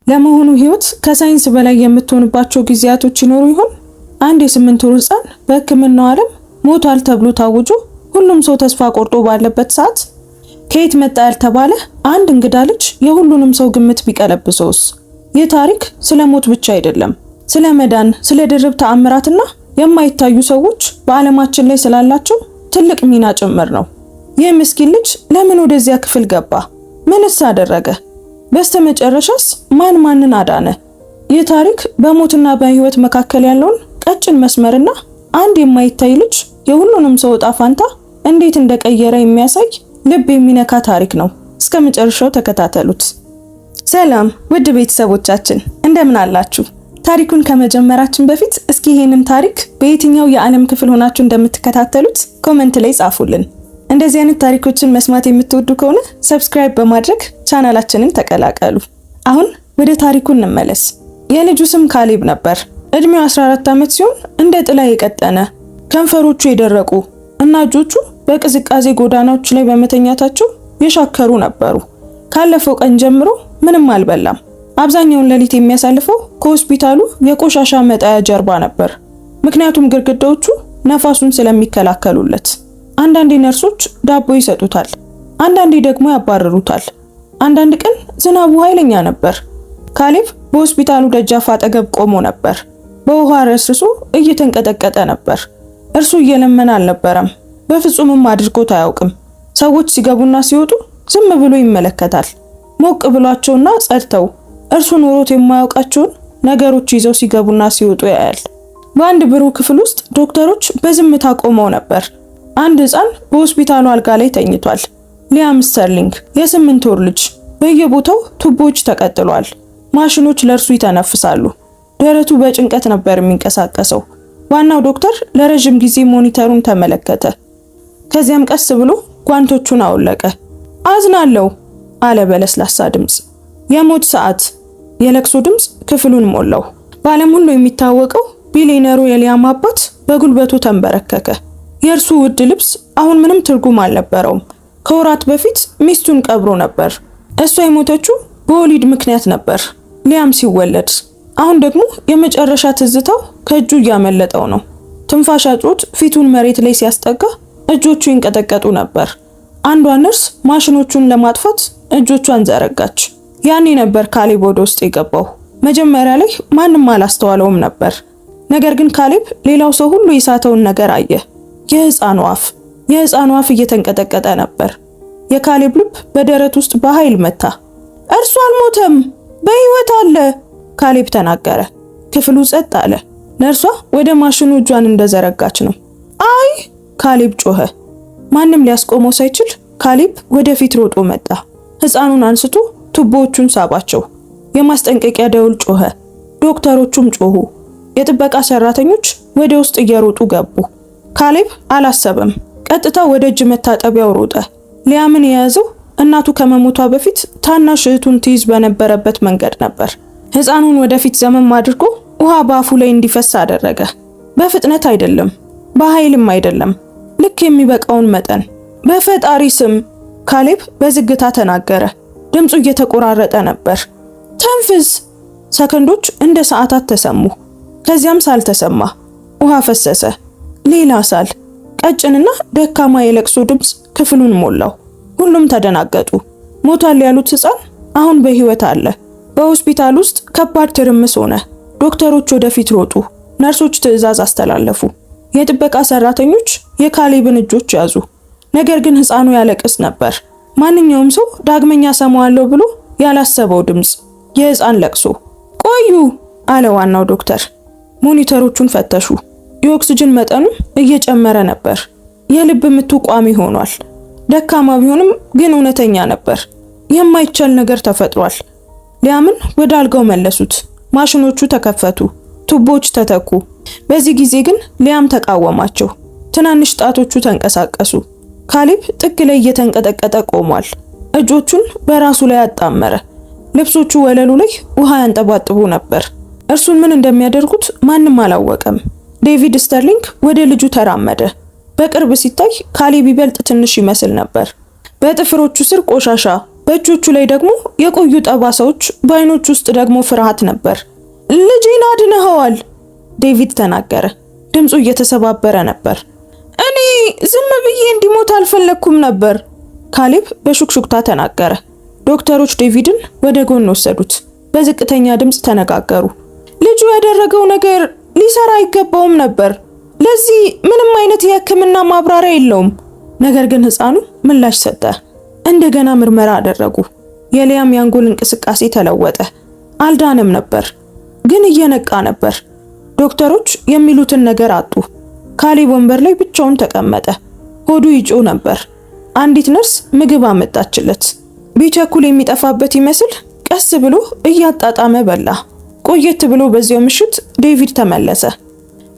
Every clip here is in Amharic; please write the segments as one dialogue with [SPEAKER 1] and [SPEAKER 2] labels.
[SPEAKER 1] ለመሆኑ ህይወት ከሳይንስ በላይ የምትሆንባቸው ጊዜያቶች ይኖሩ ይሆን? አንድ የ8 ወር ህፃን በህክምናው ዓለም ሞቷል ተብሎ ታውጆ ሁሉም ሰው ተስፋ ቆርጦ ባለበት ሰዓት ከየት መጣ ያልተባለ አንድ እንግዳ ልጅ የሁሉንም ሰው ግምት ቢቀለብሰውስ? ይህ ታሪክ ስለ ሞት ብቻ አይደለም፣ ስለ መዳን፣ ስለ ድርብ ተአምራትና የማይታዩ ሰዎች በዓለማችን ላይ ስላላቸው ትልቅ ሚና ጭምር ነው። ይህ ምስኪን ልጅ ለምን ወደዚያ ክፍል ገባ? ምንስ አደረገ? በስተመጨረሻስ ማን ማንን አዳነ? ይህ ታሪክ በሞትና በህይወት መካከል ያለውን ቀጭን መስመርና አንድ የማይታይ ልጅ የሁሉንም ሰው ዕጣ ፋንታ እንዴት እንደቀየረ የሚያሳይ ልብ የሚነካ ታሪክ ነው። እስከ መጨረሻው ተከታተሉት። ሰላም ውድ ቤተሰቦቻችን እንደምን አላችሁ? ታሪኩን ከመጀመራችን በፊት እስኪ ይሄንን ታሪክ በየትኛው የዓለም ክፍል ሆናችሁ እንደምትከታተሉት ኮሜንት ላይ ጻፉልን። እንደዚህ አይነት ታሪኮችን መስማት የምትወዱ ከሆነ ሰብስክራይብ በማድረግ ቻናላችንን ተቀላቀሉ። አሁን ወደ ታሪኩ እንመለስ። የልጁ ስም ካሌብ ነበር። እድሜው 14 ዓመት ሲሆን እንደ ጥላ የቀጠነ ከንፈሮቹ የደረቁ እና እጆቹ በቅዝቃዜ ጎዳናዎች ላይ በመተኛታቸው የሻከሩ ነበሩ። ካለፈው ቀን ጀምሮ ምንም አልበላም። አብዛኛውን ሌሊት የሚያሳልፈው ከሆስፒታሉ የቆሻሻ መጣያ ጀርባ ነበር። ምክንያቱም ግድግዳዎቹ ነፋሱን ስለሚከላከሉለት። አንዳንዴ ነርሶች ዳቦ ይሰጡታል፣ አንዳንዴ ደግሞ ያባረሩታል። አንዳንድ ቀን ዝናቡ ኃይለኛ ነበር። ካሌብ በሆስፒታሉ ደጃፍ አጠገብ ቆሞ ነበር። በውሃ ረስርሶ እየተንቀጠቀጠ ነበር። እርሱ እየለመነ አልነበረም፣ በፍጹምም አድርጎት አያውቅም። ሰዎች ሲገቡና ሲወጡ ዝም ብሎ ይመለከታል። ሞቅ ብሏቸውና ጸድተው እርሱ ኖሮት የማያውቃቸውን ነገሮች ይዘው ሲገቡና ሲወጡ ያያል። በአንድ ብሩህ ክፍል ውስጥ ዶክተሮች በዝምታ ቆመው ነበር። አንድ ህፃን በሆስፒታሉ አልጋ ላይ ተኝቷል። ሊያም ስተርሊንግ የ8 ወር ልጅ። በየቦታው ቱቦዎች ተቀጥሏል። ማሽኖች ለእርሱ ይተነፍሳሉ። ደረቱ በጭንቀት ነበር የሚንቀሳቀሰው። ዋናው ዶክተር ለረጅም ጊዜ ሞኒተሩን ተመለከተ። ከዚያም ቀስ ብሎ ጓንቶቹን አወለቀ። አዝናለሁ አለ በለስላሳ ድምፅ። የሞት ሰዓት። የለቅሶ ድምፅ ክፍሉን ሞላው። በዓለም ሁሉ የሚታወቀው ቢሊየነሩ የሊያም አባት በጉልበቱ ተንበረከከ። የእርሱ ውድ ልብስ አሁን ምንም ትርጉም አልነበረውም። ከወራት በፊት ሚስቱን ቀብሮ ነበር። እሷ የሞተችው በወሊድ ምክንያት ነበር፣ ሊያም ሲወለድ። አሁን ደግሞ የመጨረሻ ትዝታው ከእጁ እያመለጠው ነው። ትንፋሽ አጥሮት ፊቱን መሬት ላይ ሲያስጠጋ እጆቹ ይንቀጠቀጡ ነበር። አንዷ ነርስ ማሽኖቹን ለማጥፋት እጆቿን ዘረጋች። ያኔ ነበር ካሌብ ወደ ውስጥ የገባው። መጀመሪያ ላይ ማንም አላስተዋለውም ነበር። ነገር ግን ካሌብ ሌላው ሰው ሁሉ የሳተውን ነገር አየ። የህፃኑ አፍ። የህፃኑ አፍ እየተንቀጠቀጠ ነበር። የካሌብ ልብ በደረት ውስጥ በኃይል መታ። እርሱ አልሞተም፣ በህይወት አለ ካሌብ ተናገረ። ክፍሉ ጸጥ አለ። ነርሷ ወደ ማሽኑ እጇን እንደዘረጋች ነው። አይ ካሌብ ጮኸ። ማንም ሊያስቆመው ሳይችል ካሌብ ወደፊት ሮጦ መጣ። ህፃኑን አንስቶ ቱቦዎቹን ሳባቸው። የማስጠንቀቂያ ደውል ጮኸ። ዶክተሮቹም ጮሁ። የጥበቃ ሰራተኞች ወደ ውስጥ እየሮጡ ገቡ። ካሌብ አላሰበም። ቀጥታ ወደ እጅ መታጠቢያው ሮጠ። ሊያምን የያዘው እናቱ ከመሞቷ በፊት ታናሽ እህቱን ትይዝ በነበረበት መንገድ ነበር። ህፃኑን ወደፊት ዘመም አድርጎ ውሃ በአፉ ላይ እንዲፈስ አደረገ። በፍጥነት አይደለም፣ በኃይልም አይደለም፣ ልክ የሚበቃውን መጠን። በፈጣሪ ስም ካሌብ በዝግታ ተናገረ። ድምፁ እየተቆራረጠ ነበር። ተንፍስ። ሰከንዶች እንደ ሰዓታት ተሰሙ። ከዚያም ሳል ተሰማ። ውሃ ፈሰሰ። ሌላ ሳል። ቀጭንና ደካማ የለቅሶ ድምፅ ክፍሉን ሞላው። ሁሉም ተደናገጡ። ሞቷል ያሉት ህፃን አሁን በህይወት አለ። በሆስፒታል ውስጥ ከባድ ትርምስ ሆነ። ዶክተሮች ወደፊት ሮጡ። ነርሶች ትዕዛዝ አስተላለፉ። የጥበቃ ሰራተኞች የካሌብን እጆች ያዙ። ነገር ግን ህፃኑ ያለቅስ ነበር። ማንኛውም ሰው ዳግመኛ ሰማዋለሁ ብሎ ያላሰበው ድምፅ፣ የህፃን ለቅሶ። ቆዩ አለ ዋናው ዶክተር። ሞኒተሮቹን ፈተሹ። የኦክሲጅን መጠኑ እየጨመረ ነበር። የልብ ምቱ ቋሚ ሆኗል። ደካማ ቢሆንም ግን እውነተኛ ነበር። የማይቻል ነገር ተፈጥሯል። ሊያምን ወደ አልጋው መለሱት። ማሽኖቹ ተከፈቱ። ቱቦዎች ተተኩ። በዚህ ጊዜ ግን ሊያም ተቃወማቸው። ትናንሽ ጣቶቹ ተንቀሳቀሱ። ካሌብ ጥግ ላይ እየተንቀጠቀጠ ቆሟል። እጆቹን በራሱ ላይ አጣመረ። ልብሶቹ ወለሉ ላይ ውሃ ያንጠባጥቡ ነበር። እርሱን ምን እንደሚያደርጉት ማንም አላወቀም። ዴቪድ ስተርሊንግ ወደ ልጁ ተራመደ። በቅርብ ሲታይ ካሌብ ይበልጥ ትንሽ ይመስል ነበር። በጥፍሮቹ ስር ቆሻሻ፣ በእጆቹ ላይ ደግሞ የቆዩ ጠባሳዎች፣ በአይኖቹ ውስጥ ደግሞ ፍርሃት ነበር። ልጄን አድነኸዋል፣ ዴቪድ ተናገረ። ድምፁ እየተሰባበረ ነበር። እኔ ዝም ብዬ እንዲሞት አልፈለኩም ነበር፣ ካሌብ በሹክሹክታ ተናገረ። ዶክተሮች ዴቪድን ወደ ጎን ወሰዱት። በዝቅተኛ ድምፅ ተነጋገሩ። ልጁ ያደረገው ነገር ሊሰራ አይገባውም ነበር። ለዚህ ምንም አይነት የሕክምና ማብራሪያ የለውም። ነገር ግን ሕፃኑ ምላሽ ሰጠ። እንደገና ምርመራ አደረጉ። የሊያም የአንጎል እንቅስቃሴ ተለወጠ። አልዳነም ነበር፣ ግን እየነቃ ነበር። ዶክተሮች የሚሉትን ነገር አጡ። ካሌብ ወንበር ላይ ብቻውን ተቀመጠ። ሆዱ ይጮህ ነበር። አንዲት ነርስ ምግብ አመጣችለት። ቢቸኩል የሚጠፋበት ይመስል ቀስ ብሎ እያጣጣመ በላ። ቆየት ብሎ በዚያው ምሽት ዴቪድ ተመለሰ።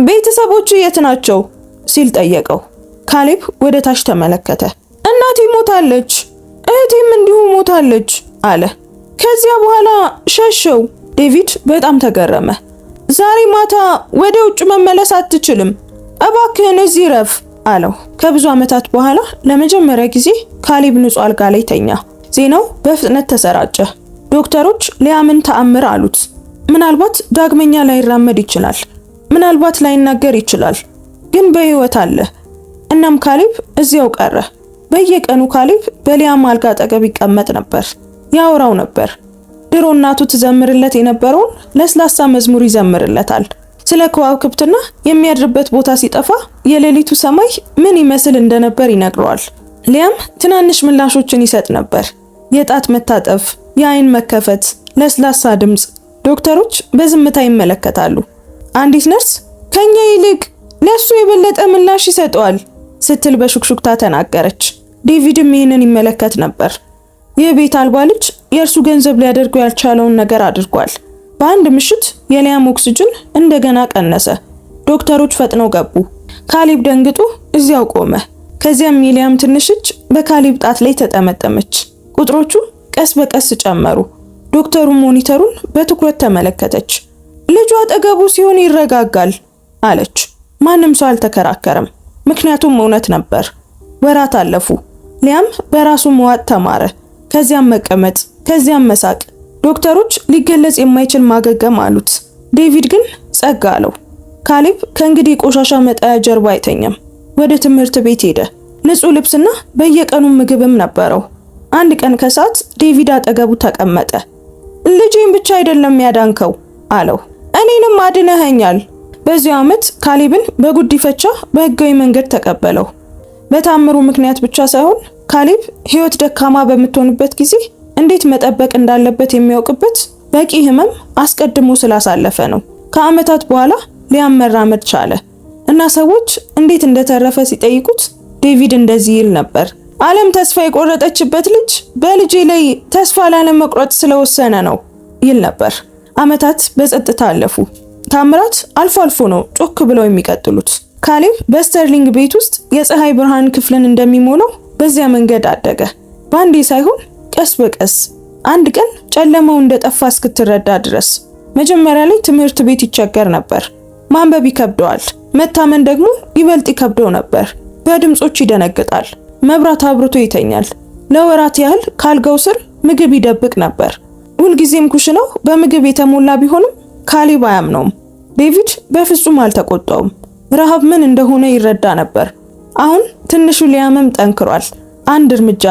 [SPEAKER 1] ቤተሰቦች የት ናቸው ሲል ጠየቀው። ካሌብ ወደ ታች ተመለከተ። እናቴ ሞታለች፣ እህቴም እንዲሁ ሞታለች አለ። ከዚያ በኋላ ሸሸው። ዴቪድ በጣም ተገረመ። ዛሬ ማታ ወደ ውጭ መመለስ አትችልም፣ እባክህን እዚህ ረፍ አለው። ከብዙ ዓመታት በኋላ ለመጀመሪያ ጊዜ ካሌብ ንጹህ አልጋ ላይ ተኛ። ዜናው በፍጥነት ተሰራጨ። ዶክተሮች ሊያምን ተአምር አሉት። ምናልባት ዳግመኛ ላይራመድ ይችላል፣ ምናልባት ላይናገር ይችላል፣ ግን በህይወት አለ። እናም ካሌብ እዚያው ቀረ። በየቀኑ ካሌብ በሊያም አልጋ አጠገብ ይቀመጥ ነበር፣ ያወራው ነበር። ድሮ እናቱ ትዘምርለት የነበረውን ለስላሳ መዝሙር ይዘምርለታል። ስለ ከዋክብትና የሚያድርበት ቦታ ሲጠፋ የሌሊቱ ሰማይ ምን ይመስል እንደነበር ይነግረዋል። ሊያም ትናንሽ ምላሾችን ይሰጥ ነበር። የጣት መታጠፍ፣ የአይን መከፈት፣ ለስላሳ ድምፅ። ዶክተሮች በዝምታ ይመለከታሉ። አንዲት ነርስ ከኛ ይልቅ ለሱ የበለጠ ምላሽ ይሰጠዋል ስትል በሹክሹክታ ተናገረች። ዴቪድም ይህንን ይመለከት ነበር። የቤት አልባ ልጅ የእርሱ ገንዘብ ሊያደርገው ያልቻለውን ነገር አድርጓል። በአንድ ምሽት የሊያም ኦክስጅን እንደገና ቀነሰ። ዶክተሮች ፈጥነው ገቡ። ካሌብ ደንግጦ እዚያው ቆመ። ከዚያም የሊያም ትንሽ እጅ በካሌብ ጣት ላይ ተጠመጠመች። ቁጥሮቹ ቀስ በቀስ ጨመሩ። ዶክተሩ ሞኒተሩን በትኩረት ተመለከተች። ልጁ አጠገቡ ሲሆን ይረጋጋል አለች። ማንም ሰው አልተከራከረም፣ ምክንያቱም እውነት ነበር። ወራት አለፉ። ሊያም በራሱ መዋጥ ተማረ። ከዚያም መቀመጥ፣ ከዚያም መሳቅ። ዶክተሮች ሊገለጽ የማይችል ማገገም አሉት። ዴቪድ ግን ጸጋ አለው። ካሌብ ከእንግዲህ ቆሻሻ መጣያ ጀርባ አይተኛም። ወደ ትምህርት ቤት ሄደ። ንጹህ ልብስና በየቀኑ ምግብም ነበረው። አንድ ቀን ከሰዓት ዴቪድ አጠገቡ ተቀመጠ። ልጄን ብቻ አይደለም ያዳንከው አለው፣ እኔንም አድነኸኛል። በዚያው ዓመት ካሌብን በጉዲፈቻ በህጋዊ መንገድ ተቀበለው። በታምሩ ምክንያት ብቻ ሳይሆን ካሌብ ህይወት ደካማ በምትሆንበት ጊዜ እንዴት መጠበቅ እንዳለበት የሚያውቅበት በቂ ህመም አስቀድሞ ስላሳለፈ ነው። ከዓመታት በኋላ ሊያም መራመድ ቻለ እና ሰዎች እንዴት እንደተረፈ ሲጠይቁት ዴቪድ እንደዚህ ይል ነበር። ዓለም ተስፋ የቆረጠችበት ልጅ በልጄ ላይ ተስፋ ላለመቁረጥ ስለወሰነ ነው ይል ነበር። ዓመታት በጸጥታ አለፉ። ታምራት አልፎ አልፎ ነው ጮክ ብለው የሚቀጥሉት። ካሌብ በስተርሊንግ ቤት ውስጥ የፀሐይ ብርሃን ክፍልን እንደሚሞላው በዚያ መንገድ አደገ። ባንዴ ሳይሆን ቀስ በቀስ። አንድ ቀን ጨለማው እንደጠፋ እስክትረዳ ድረስ። መጀመሪያ ላይ ትምህርት ቤት ይቸገር ነበር። ማንበብ ይከብደዋል። መታመን ደግሞ ይበልጥ ይከብደው ነበር። በድምጾች ይደነግጣል። መብራት አብርቶ ይተኛል። ለወራት ያህል ካልጋው ስር ምግብ ይደብቅ ነበር። ሁልጊዜም ኩሽናው በምግብ የተሞላ ቢሆንም ካሌብ አያምነውም። ዴቪድ በፍጹም አልተቆጣውም። ረሃብ ምን እንደሆነ ይረዳ ነበር። አሁን ትንሹ ሊያምም ጠንክሯል። አንድ እርምጃ፣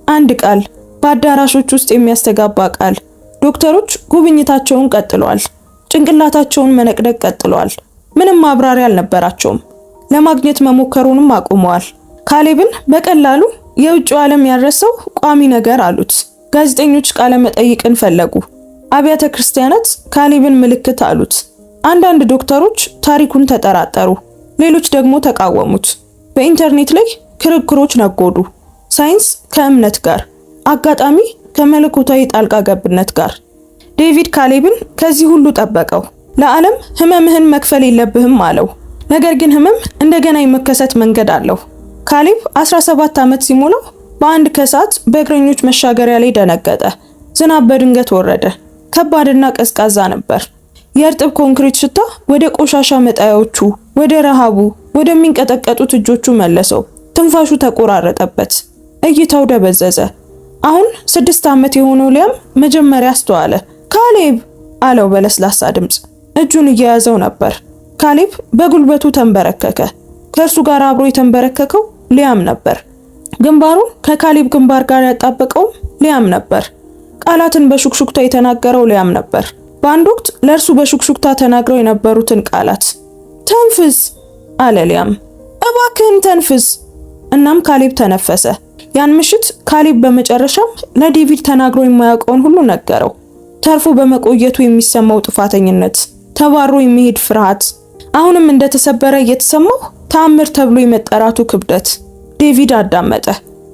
[SPEAKER 1] አንድ ቃል፣ በአዳራሾች ውስጥ የሚያስተጋባ ቃል። ዶክተሮች ጉብኝታቸውን ቀጥለዋል። ጭንቅላታቸውን መነቅደቅ ቀጥለዋል። ምንም ማብራሪያ አልነበራቸውም። ለማግኘት መሞከሩንም አቁመዋል። ካሌብን በቀላሉ የውጭው ዓለም ያረሰው ቋሚ ነገር አሉት። ጋዜጠኞች ቃለ መጠይቅን ፈለጉ። አብያተ ክርስቲያናት ካሌብን ምልክት አሉት። አንዳንድ ዶክተሮች ታሪኩን ተጠራጠሩ፣ ሌሎች ደግሞ ተቃወሙት። በኢንተርኔት ላይ ክርክሮች ነጎዱ። ሳይንስ ከእምነት ጋር፣ አጋጣሚ ከመለኮታዊ ጣልቃ ገብነት ጋር። ዴቪድ ካሌብን ከዚህ ሁሉ ጠበቀው። ለዓለም ህመምህን መክፈል የለብህም አለው። ነገር ግን ህመም እንደገና የመከሰት መንገድ አለው። ካሌብ 17 ዓመት ሲሞላው በአንድ ከሰዓት በእግረኞች መሻገሪያ ላይ ደነገጠ። ዝናብ በድንገት ወረደ። ከባድና ቀዝቃዛ ነበር። የእርጥብ ኮንክሪት ሽታ ወደ ቆሻሻ መጣያዎቹ፣ ወደ ረሃቡ፣ ወደሚንቀጠቀጡት እጆቹ መለሰው። ትንፋሹ ተቆራረጠበት። እይታው ደበዘዘ። አሁን 6 ዓመት የሆነው ሊያም መጀመሪያ አስተዋለ። ካሌብ አለው በለስላሳ ድምጽ። እጁን እየያዘው ነበር። ካሌብ በጉልበቱ ተንበረከከ። ከእርሱ ጋር አብሮ የተንበረከከው ሊያም ነበር። ግንባሩን ከካሌብ ግንባር ጋር ያጣበቀው ሊያም ነበር። ቃላትን በሹክሹክታ የተናገረው ሊያም ነበር። በአንድ ወቅት ለእርሱ በሹክሹክታ ተናግረው የነበሩትን ቃላት። ተንፍስ አለ ሊያም። እባክህን ተንፍስ። እናም ካሌብ ተነፈሰ። ያን ምሽት ካሌብ በመጨረሻም ለዴቪድ ተናግሮ የማያውቀውን ሁሉ ነገረው። ተርፎ በመቆየቱ የሚሰማው ጥፋተኝነት፣ ተባሮ የሚሄድ ፍርሃት፣ አሁንም እንደተሰበረ እየተሰማው ተአምር ተብሎ የመጠራቱ ክብደት። ዴቪድ አዳመጠ።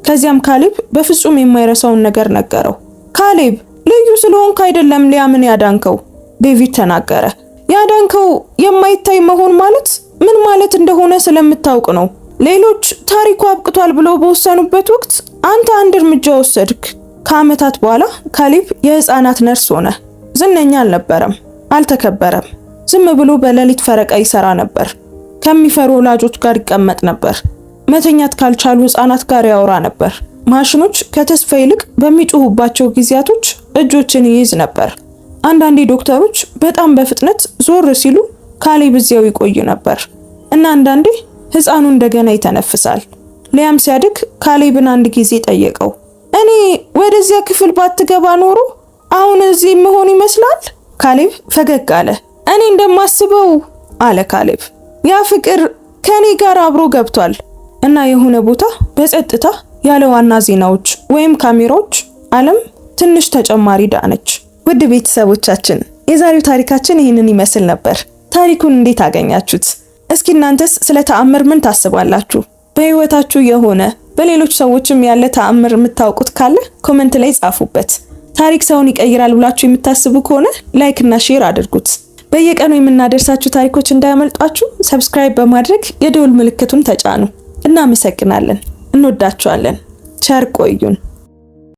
[SPEAKER 1] ከዚያም ካሌብ በፍጹም የማይረሳውን ነገር ነገረው። ካሌብ ልዩ ስለሆንክ አይደለም ሊያምን ያዳንከው፣ ዴቪድ ተናገረ። ያዳንከው የማይታይ መሆን ማለት ምን ማለት እንደሆነ ስለምታውቅ ነው። ሌሎች ታሪኩ አብቅቷል ብለው በወሰኑበት ወቅት አንተ አንድ እርምጃ ወሰድክ። ከዓመታት በኋላ ካሌብ የህፃናት ነርስ ሆነ። ዝነኛ አልነበረም፣ አልተከበረም። ዝም ብሎ በሌሊት ፈረቃ ይሰራ ነበር። ከሚፈሩ ወላጆች ጋር ይቀመጥ ነበር። መተኛት ካልቻሉ ህፃናት ጋር ያወራ ነበር። ማሽኖች ከተስፋ ይልቅ በሚጮሁባቸው ጊዜያቶች እጆችን ይይዝ ነበር። አንዳንዴ ዶክተሮች በጣም በፍጥነት ዞር ሲሉ ካሌብ እዚያው ይቆይ ነበር እና አንዳንዴ ህፃኑ እንደገና ይተነፍሳል። ሊያም ሲያድግ ካሌብን አንድ ጊዜ ጠየቀው። እኔ ወደዚያ ክፍል ባትገባ ኖሮ አሁን እዚህ መሆን ይመስላል? ካሌብ ፈገግ አለ። እኔ እንደማስበው አለ ካሌብ፣ ያ ፍቅር ከኔ ጋር አብሮ ገብቷል እና የሆነ ቦታ በጸጥታ ያለ ዋና ዜናዎች ወይም ካሜራዎች ዓለም ትንሽ ተጨማሪ ዳነች። ውድ ቤተሰቦቻችን የዛሬው ታሪካችን ይህንን ይመስል ነበር። ታሪኩን እንዴት አገኛችሁት? እስኪ እናንተስ ስለ ተአምር ምን ታስባላችሁ? በህይወታችሁ የሆነ በሌሎች ሰዎችም ያለ ተአምር የምታውቁት ካለ ኮሜንት ላይ ጻፉበት። ታሪክ ሰውን ይቀይራል ብላችሁ የምታስቡ ከሆነ ላይክ እና ሼር አድርጉት። በየቀኑ የምናደርሳችሁ ታሪኮች እንዳያመልጧችሁ ሰብስክራይብ በማድረግ የደወል ምልክቱን ተጫኑ። እናመሰግናለን። እንወዳችኋለን። ቸር ቆዩን።